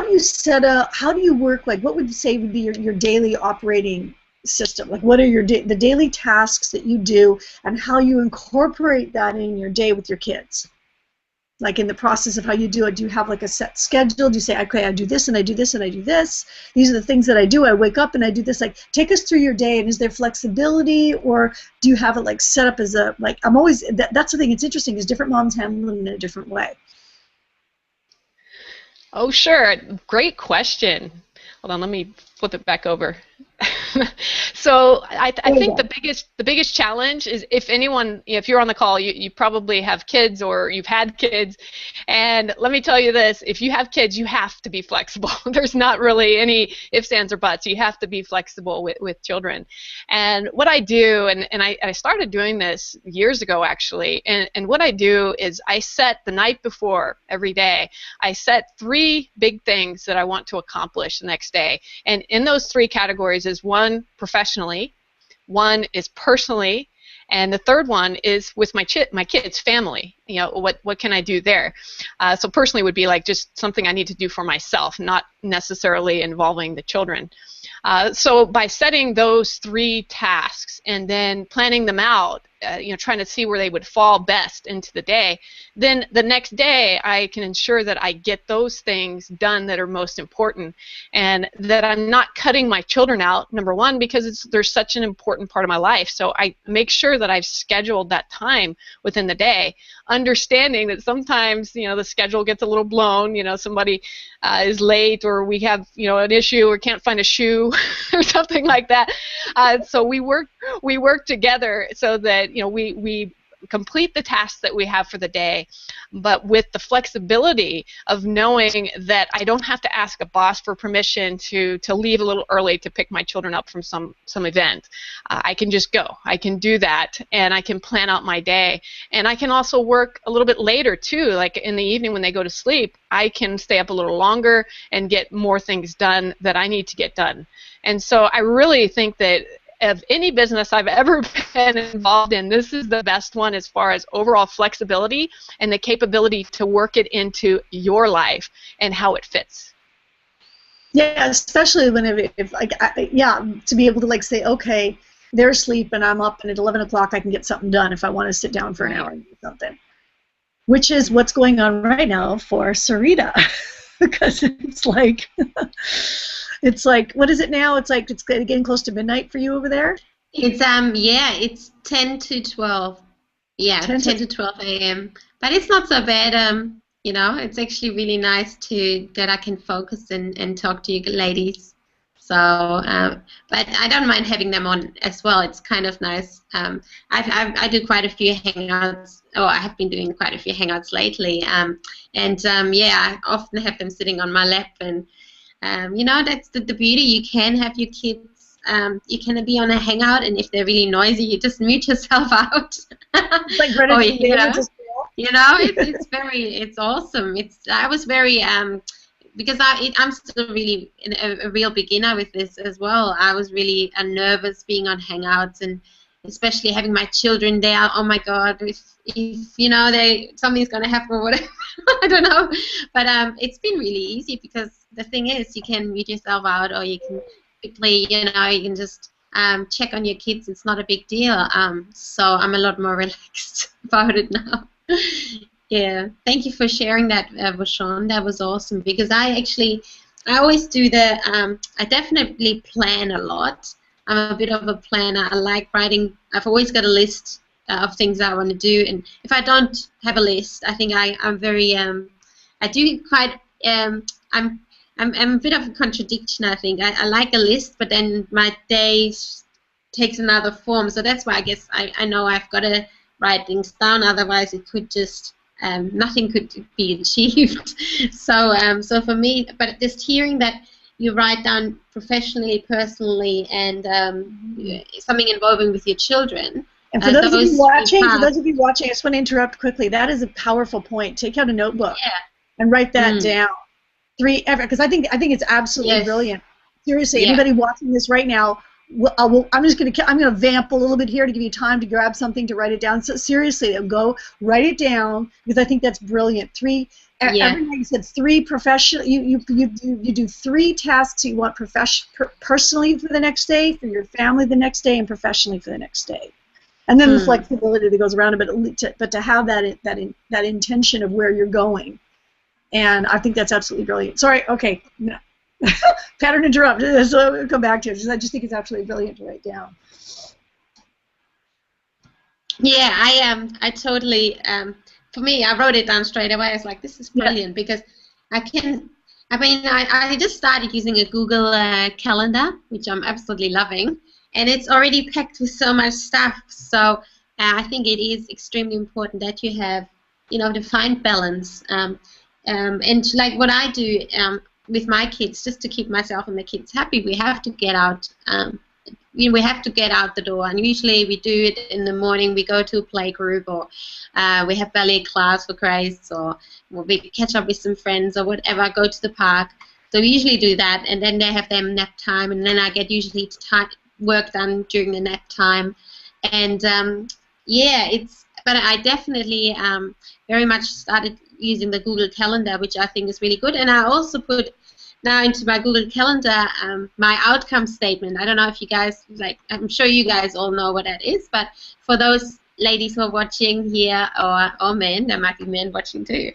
do you set up? How do you work? Like, what would you say would be your daily operating system? Like, what are the daily tasks that you do, and how you incorporate that in your day with your kids? Like in the process of how you do it, do you have like a set schedule? Do you say, okay, I do this and I do this and I do this? These are the things that I do. I wake up and I do this. Like, take us through your day, and is there flexibility, or do you have it like set up as a, like, I'm always, that's the thing, it's interesting, is different moms handle it in a different way. Oh, sure. Great question. Hold on, let me flip it back over. So I think the biggest challenge is, if anyone, if you're on the call, you probably have kids or you've had kids, and let me tell you this: if you have kids, you have to be flexible. There's not really any ifs, ands, or buts. You have to be flexible with children. And what I do, and I started doing this years ago actually, and what I do is I set the night before every day, I set 3 big things that I want to accomplish the next day. And in those 3 categories is 1 professionally, 1 is personally, and the third one is with my kids' family. You know, what can I do there? So personally would be like just something I need to do for myself, not necessarily involving the children. So by setting those 3 tasks and then planning them out, you know, trying to see where they would fall best into the day, then the next day I can ensure that I get those things done that are most important, and that I'm not cutting my children out, number one, because they're such an important part of my life. So I make sure that I've scheduled that time within the day, understanding that sometimes, you know, the schedule gets a little blown, you know, somebody is late, or we have, you know, an issue or can't find a shoe or something like that. So we work together so that, you know, we complete the tasks that we have for the day, but with the flexibility of knowing that I don't have to ask a boss for permission to leave a little early to pick my children up from some event. I can just go. I can do that, and I can plan out my day. And I can also work a little bit later too, like in the evening when they go to sleep. I can stay up a little longer and get more things done that I need to get done. And so I really think that of any business I've ever been involved in, this is the best one as far as overall flexibility and the capability to work it into your life and how it fits. Yeah, especially when to be able to like say, okay, they're asleep and I'm up, and at 11 o'clock I can get something done if I want to sit down for an hour and do something, which is what's going on right now for Sarita, because it's like. It's like, what is it now? It's like it's getting close to midnight for you over there? It's it's 10 to 12. Yeah, 10 to 12 a.m. But it's not so bad. You know, it's actually really nice that I can focus and talk to you ladies. So, but I don't mind having them on as well. It's kind of nice. I do quite a few hangouts, or I have been doing quite a few hangouts lately. I often have them sitting on my lap, and you know, that's the beauty. You can have your kids, you can be on a hangout, and if they're really noisy, you just mute yourself out. It's like it's awesome. I was very, because I'm still really a real beginner with this as well. I was really nervous being on hangouts, and especially having my children there. Oh my God, if you know something's gonna happen or whatever. I don't know, but it's been really easy, because the thing is, you can mute yourself out, or you can quickly, you know, you can just check on your kids. It's not a big deal. So I'm a lot more relaxed about it now. Yeah, thank you for sharing that, Vashon. That was awesome, because I always do I definitely plan a lot. I'm a bit of a planner. I like writing. I've always got a list of things I want to do, and if I don't have a list, I think I'm very I do quite I'm a bit of a contradiction, I think. I like a list, but then my day takes another form, so that's why I guess I know I've got to write things down, otherwise it could just nothing could be achieved. So for me, but just hearing that you write down professionally, personally, and something involving with your children. And for those of you watching, I just want to interrupt quickly. That is a powerful point. Take out a notebook and write that down. Because I think it's absolutely brilliant. Seriously, anybody watching this right now, I'm gonna vamp a little bit here to give you time to grab something to write it down. So seriously, go write it down, because I think that's brilliant. Every night you said 3 professional. You do 3 tasks you want personally for the next day, for your family the next day, and professionally for the next day. And then the flexibility that goes around it, but to have that intention of where you're going. And I think that's absolutely brilliant. Sorry, okay. No. Pattern interrupt. So we'll come back to it. I just think it's absolutely brilliant to write down. Yeah, I totally. For me, I wrote it down straight away. I was like, this is brilliant because I just started using a Google Calendar, which I'm absolutely loving, and it's already packed with so much stuff. So I think it is extremely important that you have, to find balance. And like what I do with my kids, just to keep myself and the kids happy, we have to get out. We have to get out the door, and usually we do it in the morning. We go to a play group, or we have ballet class for Grace, or we catch up with some friends or whatever, go to the park. So we usually do that, and then they have their nap time, and then I get usually work done during the nap time. And but I definitely very much started using the Google Calendar, which I think is really good. And I also put now into my Google Calendar my outcome statement. I don't know if you guys, I'm sure you guys all know what that is, but for those ladies who are watching here, or men, there might be men watching too,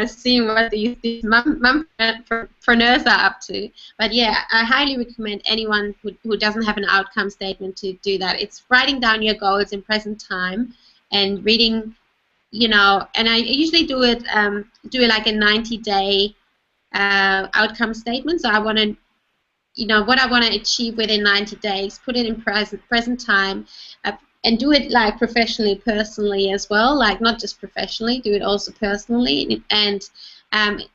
seeing what these mumpreneurs are up to. But yeah, I highly recommend anyone who doesn't have an outcome statement to do that. It's writing down your goals in present time and reading, and I usually do it like a 90-day outcome statement. So I want to, what I want to achieve within 90 days, put it in present time, and do it like professionally, personally as well, like not just professionally, do it also personally. And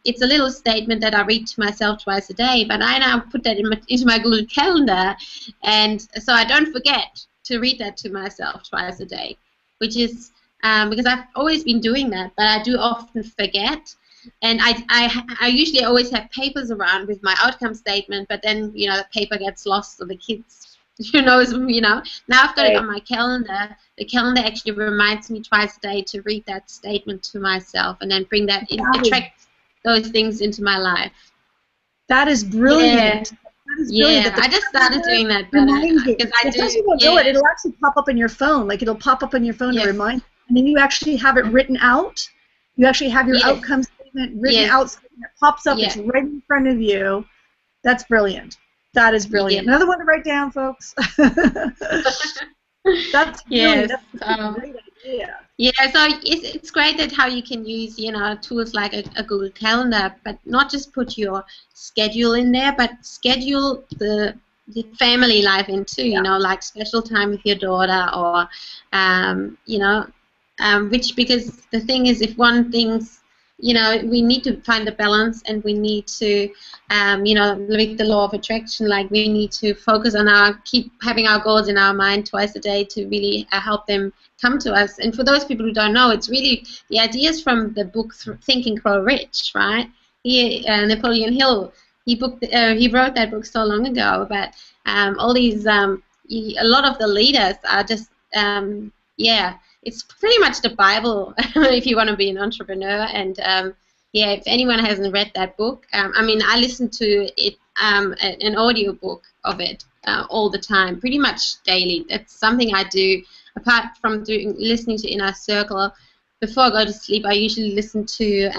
it's a little statement that I read to myself twice a day, but I now put that into my Google Calendar, and so I don't forget to read that to myself twice a day, which is because I've always been doing that, but I do often forget. And I usually always have papers around with my outcome statement, but then the paper gets lost, or the kids, now I've got it on my calendar. The calendar actually reminds me twice a day to read that statement to myself, and then bring that attract those things into my life. That is brilliant. Yeah. That is brilliant. I just started doing that, because I do. You don't know it, it'll actually pop up in your phone. Like, it'll pop up on your phone to remind you, and then you actually have it written out. You actually have your outcome statement written out, so it pops up. It's right in front of you. That's brilliant. That is brilliant. Another one to write down, folks. That's brilliant. That's a great idea. Yeah, so it's great that how you can use tools like a Google Calendar, but not just put your schedule in there, but schedule the family life in too. Like special time with your daughter, or because the thing is, if one thing's we need to find the balance, and we need to, with the law of attraction, like we need to focus on keep having our goals in our mind twice a day to really help them come to us. And for those people who don't know, it's really the ideas from the book Think and Grow Rich, right? Napoleon Hill, he wrote that book so long ago, but all these, a lot of the leaders are just, it's pretty much the Bible if you want to be an entrepreneur. And if anyone hasn't read that book, I listen to it, an audio book of it all the time, pretty much daily. That's something I do apart from listening to Inner Circle. Before I go to sleep, I usually listen to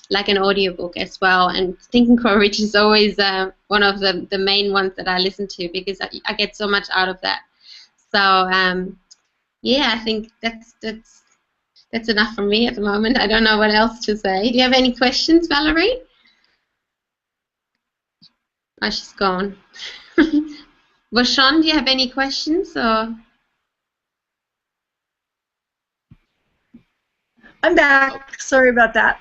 like an audio book as well. And Think and Grow Rich is always one of the main ones that I listen to, because I get so much out of that. So I think that's enough from me at the moment. I don't know what else to say. Do you have any questions, Valerie? Oh, she's gone. Vashon, do you have any questions? Or? I'm back. Sorry about that.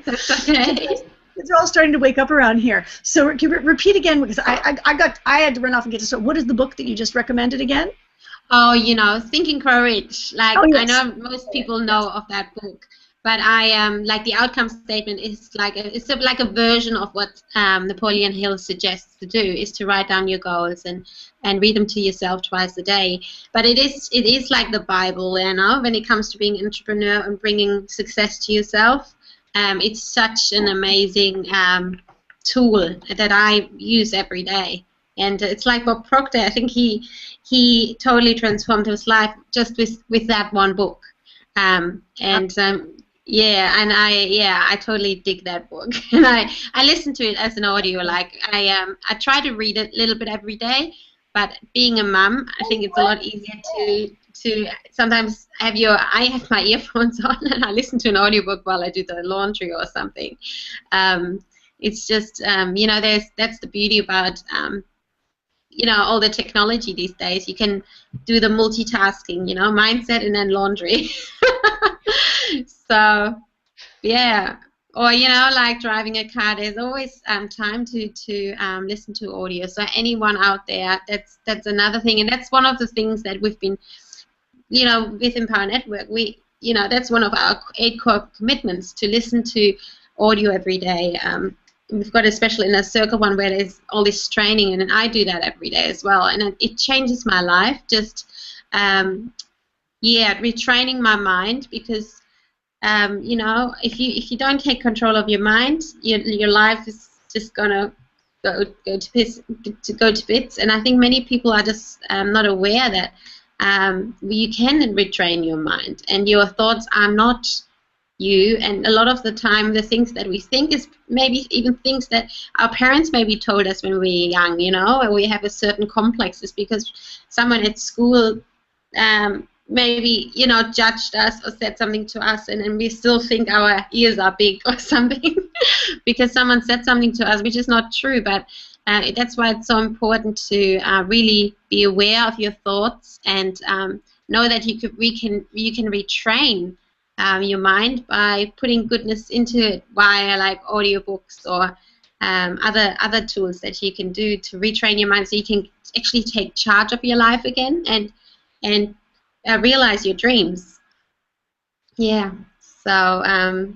That's okay. Kids are all starting to wake up around here. So repeat again, because I had to run off and get to start. What is the book that you just recommended again? Oh, Think and Grow Rich. Like, I know most people know of that book, but I like the outcome statement is like a version of what Napoleon Hill suggests to do, is to write down your goals and read them to yourself twice a day. But it is like the Bible, when it comes to being an entrepreneur and bringing success to yourself. It's such an amazing tool that I use every day. And it's like Bob Proctor. I think he totally transformed his life just with that one book. Yeah, and I totally dig that book, and I listen to it as an audio. Like I try to read it a little bit every day, but being a mum, I think it's a lot easier to sometimes I have my earphones on and I listen to an audiobook while I do the laundry or something. It's just that's the beauty about all the technology these days. You can do the multitasking, mindset and then laundry. So, yeah. Or, like driving a car, there's always time to listen to audio. So anyone out there, that's another thing. And that's one of the things that we've been, with Empower Network, that's one of our 8 core commitments, to listen to audio every day. We've got a special inner circle one where there's all this training, and I do that every day as well, and it changes my life. Just retraining my mind, because if you don't take control of your mind, your life is just gonna go to bits. And I think many people are just not aware that you can retrain your mind, and your thoughts are not you. And a lot of the time, the things that we think is maybe even things that our parents maybe told us when we were young, and we have a certain complexes because someone at school maybe judged us or said something to us, and we still think our ears are big or something because someone said something to us which is not true. But that's why it's so important to really be aware of your thoughts, and know that you can retrain your mind by putting goodness into it via like audiobooks or other tools that you can do to retrain your mind, so you can actually take charge of your life again and realize your dreams. Yeah. So I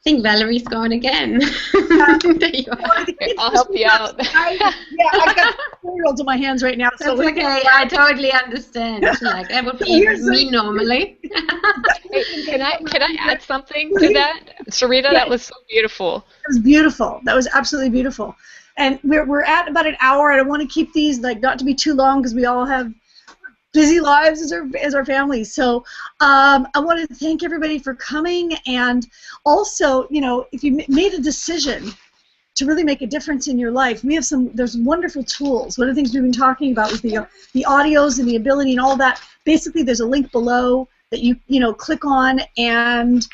think Valerie's gone again. There you are. I'll help you out. I got cereals in my hands right now. So that's okay. I totally understand. Like that would be me normally. Hey, can I add something to that, Sarita? Yeah. That was so beautiful. It was beautiful. That was absolutely beautiful. And we're at about an hour. I don't want to keep these not to be too long because we all have busy lives as our families. So I want to thank everybody for coming, and also, if you made a decision to really make a difference in your life, there's wonderful tools. One of the things we've been talking about was the audios and the ability and all that. Basically, there's a link below that you click on and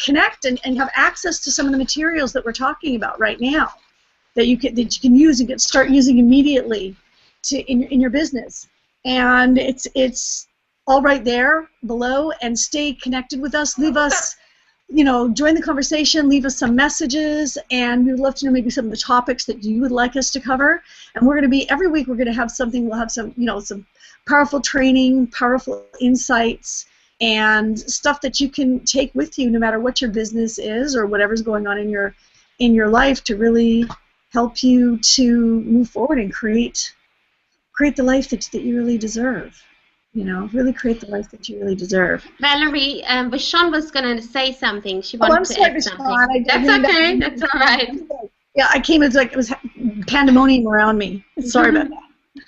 connect and have access to some of the materials that we're talking about right now that you can use and start using immediately in your business. And it's all right there below. And stay connected with us. Leave us, join the conversation. Leave us some messages, and we would love to know maybe some of the topics that you would like us to cover. And we're going to every week we're going to have something. We'll have some some powerful training, powerful insights, and stuff that you can take with you, no matter what your business is or whatever's going on in your life, to really help you to move forward and create the life that you really deserve. Really create the life that you really deserve. Valerie, Vashon was going to say something. She wanted to add something. That's okay. That's all right. Yeah, I came. It was pandemonium around me. Sorry about that.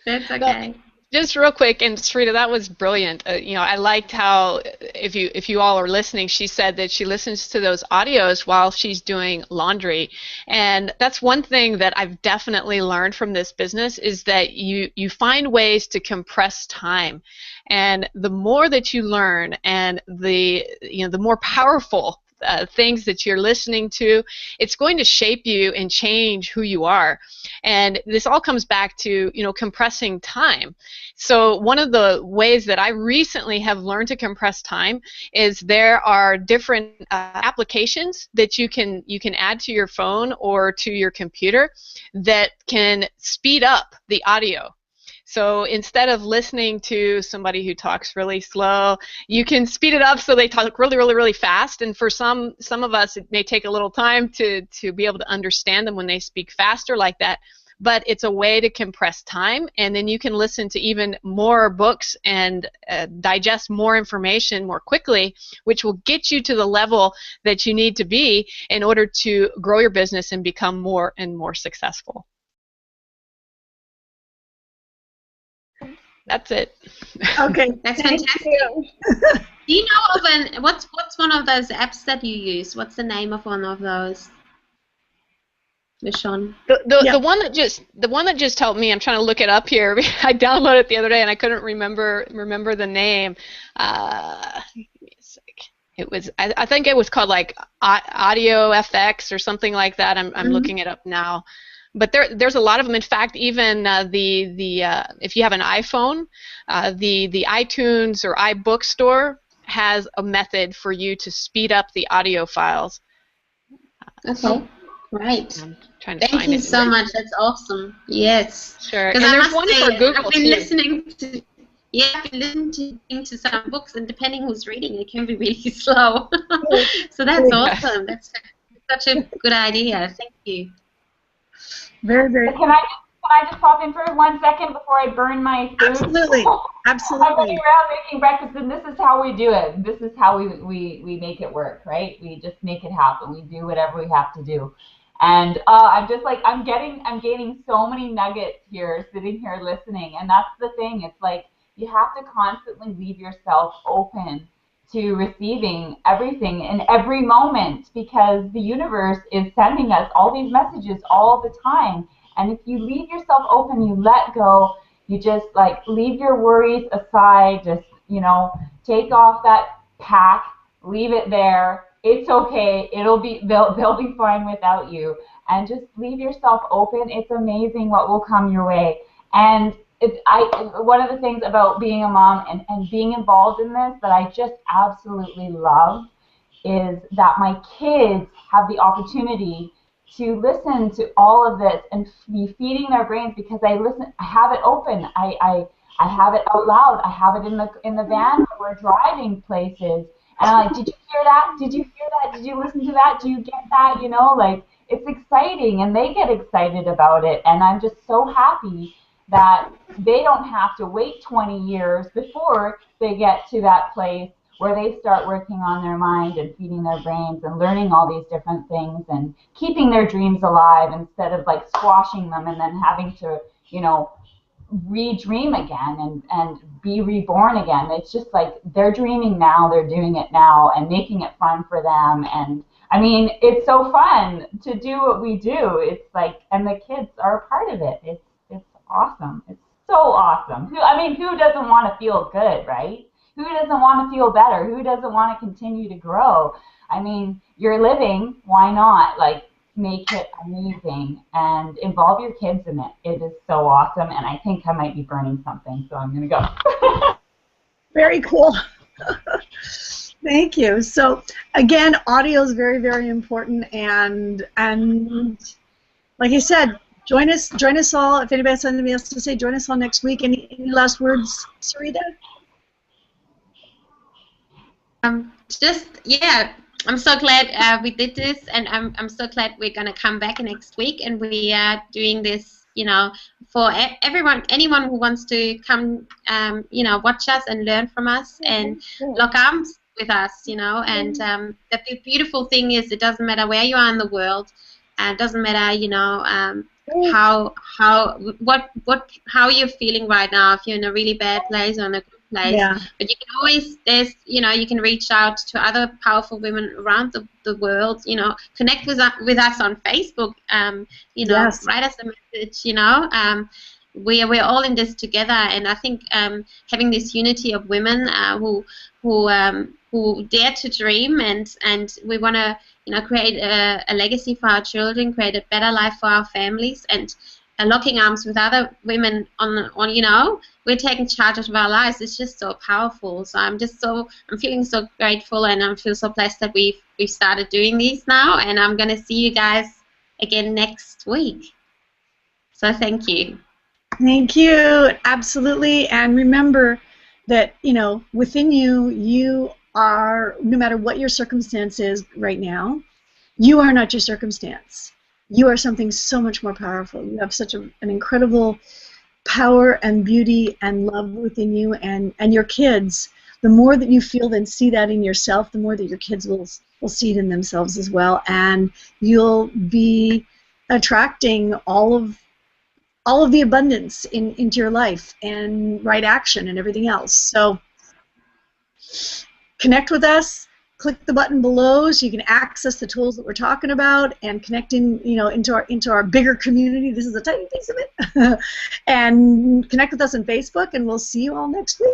That's okay. Just real quick, and Sarita, that was brilliant. I liked how, if you all are listening, she said that she listens to those audios while she's doing laundry, and that's one thing that I've definitely learned from this business, is that you find ways to compress time, and the more that you learn, and the more powerful things that you're listening to, it's going to shape you and change who you are. And this all comes back to compressing time. So one of the ways that I recently have learned to compress time is there are different applications that you can add to your phone or to your computer that can speed up the audio. So instead of listening to somebody who talks really slow, you can speed it up so they talk really, really, really fast. And for some of us, it may take a little time to be able to understand them when they speak faster like that. But it's a way to compress time, and then you can listen to even more books and digest more information more quickly, which will get you to the level that you need to be in order to grow your business and become more and more successful. That's it. Okay. That's fantastic. Do you know of what's one of those apps that you use? What's the name of one of those? Michonne. The one that just helped me. I'm trying to look it up here. I downloaded it the other day and I couldn't remember the name. Give me a sec. It was I think it was called like Audio FX or something like that. I'm looking it up now. But there's a lot of them. In fact, even if you have an iPhone, the iTunes or iBook store has a method for you to speed up the audio files. Okay. Right. Thank you so much. That's awesome. Yes. Sure. And there's one for Google I've been too. listening to some books, and depending who's reading, it can be really slow. So that's awesome. That's such a good idea. Thank you. Very, very. Can I just pop in for 1 second before I burn my food? Absolutely. Absolutely. I'm going around making breakfast, and this is how we do it. This is how we make it work, right? We just make it happen. We do whatever we have to do. And I'm just like, I'm gaining so many nuggets here, sitting here listening. And that's the thing. It's like you have to constantly leave yourself open to receiving everything in every moment, because the universe is sending us all these messages all the time. And if you leave yourself open, you let go, you just like leave your worries aside, just, take off that pack, leave it there. It's okay. They'll be fine without you. And just leave yourself open. It's amazing what will come your way. And one of the things about being a mom and being involved in this that I just absolutely love is that my kids have the opportunity to listen to all of this and be feeding their brains, because I have it open. I have it out loud. I have it in the van when we're driving places. And I'm like, did you hear that? Did you hear that? Did you listen to that? Do you get that? Like, it's exciting, and they get excited about it. And I'm just so happy that they don't have to wait 20 years before they get to that place where they start working on their mind and feeding their brains and learning all these different things and keeping their dreams alive instead of like squashing them and then having to, re-dream again and be reborn again. It's just like they're dreaming now, they're doing it now and making it fun for them. And I mean, it's so fun to do what we do. It's like, and the kids are a part of it. It's awesome. It's so awesome. Who doesn't want to feel good, right? Who doesn't want to feel better? Who doesn't want to continue to grow? I mean, you're living, why not? Like, make it amazing and involve your kids in it. It is so awesome, and I think I might be burning something, so I'm going to go. Very cool. Thank you. So, again, audio is very, very important, and like I said, join us all. If anybody has something else to say, join us all next week. Any last words, Sarita? I'm so glad we did this, and I'm so glad we're going to come back next week, and we are doing this, for anyone who wants to come, watch us and learn from us and lock arms with us, and the beautiful thing is it doesn't matter where you are in the world, it doesn't matter, how you're feeling right now, if you're in a really bad place or in a good place. Yeah. But you can always, you can reach out to other powerful women around the world, connect with us on Facebook, yes. Write us a message, we're all in this together, and I think having this unity of women who dare to dream, and we want to create a legacy for our children, create a better life for our families, and locking arms with other women on we're taking charge of our lives. It's just so powerful. So I'm feeling so grateful, and I feel so blessed that we've started doing these now, and I'm going to see you guys again next week. So thank you. Thank you. Absolutely. And remember that, within you are, no matter what your circumstance is right now, you are not your circumstance. You are something so much more powerful. You have such an incredible power and beauty and love within you, and your kids. The more that you feel and see that in yourself, the more that your kids will see it in themselves as well, and you'll be attracting all of all of the abundance into your life and right action and everything else. So connect with us. Click the button below so you can access the tools that we're talking about and connect into our bigger community. This is a tiny piece of it. And connect with us on Facebook, and we'll see you all next week.